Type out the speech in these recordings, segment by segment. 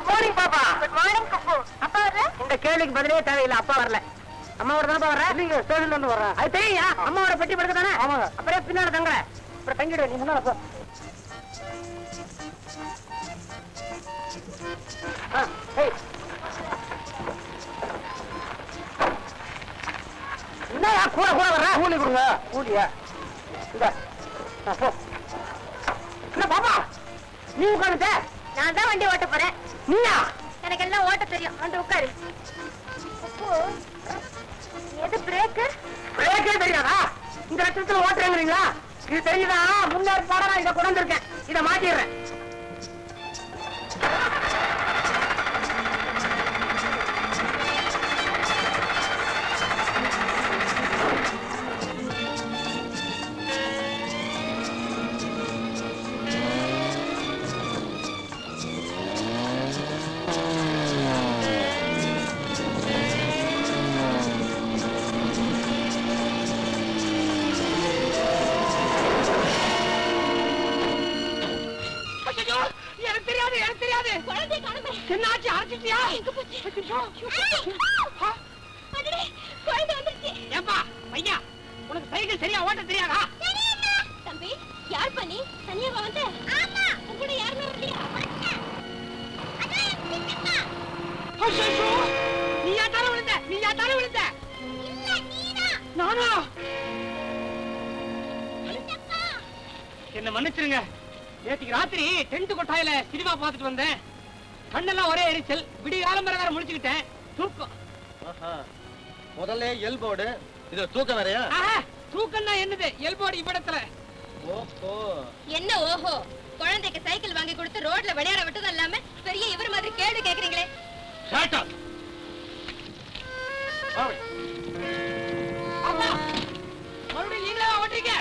Good morning பாப்பா. Good morning Kuppu. அப்பா வரல? இந்த கேள்விக்கு பதிலே தேவையில்லை. அப்பா வரல. அம்மாவோட தானப்பா வர்ற? இல்லைங்க, ஸ்டேஷன்ல இருந்து வரேன். அது தெரியா? அம்மாவோட பெட்டி படுக்க தானே? ஆமாங்க. அப்படியே பின்னால தங்குற. அப்புறம் தங்கிடு, நீ முன்னால போ. என்னயா கூட கூட வர்ற? கூலி கொடுங்க. கூலியா? இந்த போ. என்ன பாப்பா நீ உட்காந்துட்ட? நான் தான் வண்டி ஓட்ட போறேன். நீயா? எனக்கு எல்லாம் ஓட்ட தெரியும். வந்து உட்காரு. குப்பு, எது பிரேக்கு? பிரேக்கே தெரியாதா? இந்த லட்சத்துல ஓட்டுறீங்களா? இது தெரியுதா? முன்னேறி பாட நான் இதை கொண்டு வந்திருக்கேன். இதை மாட்டிடுறேன். என்னாச்சு? அரைச்சிட்டியா? ஏப்பா பையா, உனக்கு சைக்கிள் சரியா ஓட்ட தெரியாதா? தம்பி, யார் பண்ணி தனியா வந்து? ஆமா, உங்க கூட யாருமே வரலையா? நீயா தானே விழுந்த? நீயா தானே விழுந்த? இல்ல, நீதான். நானா? என்ன மன்னிச்சிருங்க. நேற்றுக்கு ராத்திரி டென்ட் கொட்டாயில சினிமா பார்த்துட்டு வந்தேன். கண்ணெல்லாம் ஒரே எரிச்சல். விடிய காலம் வேற முடிச்சுக்கிட்டேன். தூக்கம். முதல்ல எல்போர்டு, இது தூக்கம் வேறையா? தூக்கம் தான் என்னது? எல்போர்டு இவ்விடத்துல. ஓஹோ. என்ன ஓஹோ? குழந்தைக்கு சைக்கிள் வாங்கி கொடுத்து ரோட்ல விளையாட விட்டதும் இல்லாம பெரிய இவர் மாதிரி கேள்வி கேக்குறீங்களே. Shut up. அப்பா மறுபடியும் நீங்களே ஓட்டுறீங்க?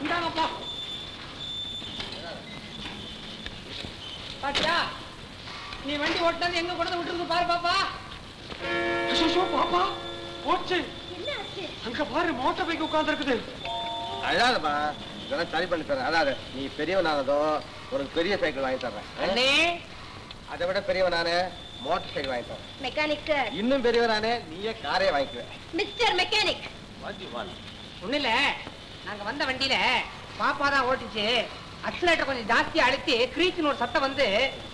இந்தாங்கப்பா. பாத்தியா? நீ வண்டி ஓட்டினது எங்க கொண்டு விட்டுருக்கு பாரு பாப்பா. அச்சோ பாப்பா, போச்சு. என்ன ஆச்சு? அங்க பாரு, மோட்டார் பைக் உட்கார்ந்து இருக்குது. அழாதப்பா, இதெல்லாம் சரி பண்ணி தரேன். அதாவது நீ பெரியவனானதோ ஒரு பெரிய சைக்கிள் வாங்கி தர்றேன். அண்ணே, அதை விட பெரியவனானே மோட்டார் சைக்கிள் வாங்கி தரேன். Mechanic sir. இன்னும் பெரியவனானே நீயே காரே வாங்கிக்குவேன். Mister mechanic. ஒண்ணு இல்ல, நாங்க வந்த வண்டியில பாப்பா தான் ஓட்டிச்சு. அக்ஸலேட்டர் கொஞ்சம் ஜாஸ்தியா அழுத்தி கிரீச்சுன்னு ஒரு சத்தம் வந்து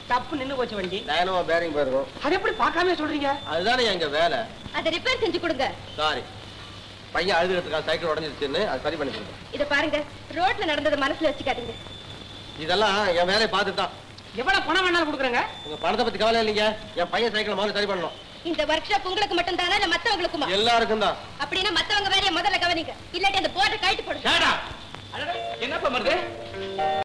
தப்பு நின்னு போச்சு வண்டி. டைனமோ பேரிங் போயிருக்கும். அது எப்படி பார்க்காம சொல்றீங்க? அதுதானே எங்க வேலை. அதை ரிப்பேர் செஞ்சு கொடுங்க. சாரி, பையன் அழுதுறதுக்காக சைக்கிள் உடஞ்சிருச்சுன்னு அது சரி பண்ணி கொடுங்க. இத பாருங்க, ரோட்ல நடந்ததை மனசுல வச்சுக்காதீங்க. இதெல்லாம் என் வேலையை பார்த்துட்டு தான். எவ்வளவு பணம் வேணாலும் கொடுக்குறேங்க. உங்க பணத்தை பத்தி கவலை இல்லைங்க. என் பையன் சைக்கிள் முதல்ல சரி பண்ணணும். இந்த ஒர்க் ஷாப் உங்களுக்கு மட்டும் தானா இல்ல மத்தவங்களுக்குமா? எல்லாருக்கும் தான். அப்படின்னா மத்தவங்க வேலையை முதல்ல கவனிங்க. இல்லாட்டி அந்த போர்டை கழட்டி போடுங்க. என்னப்பா மருது?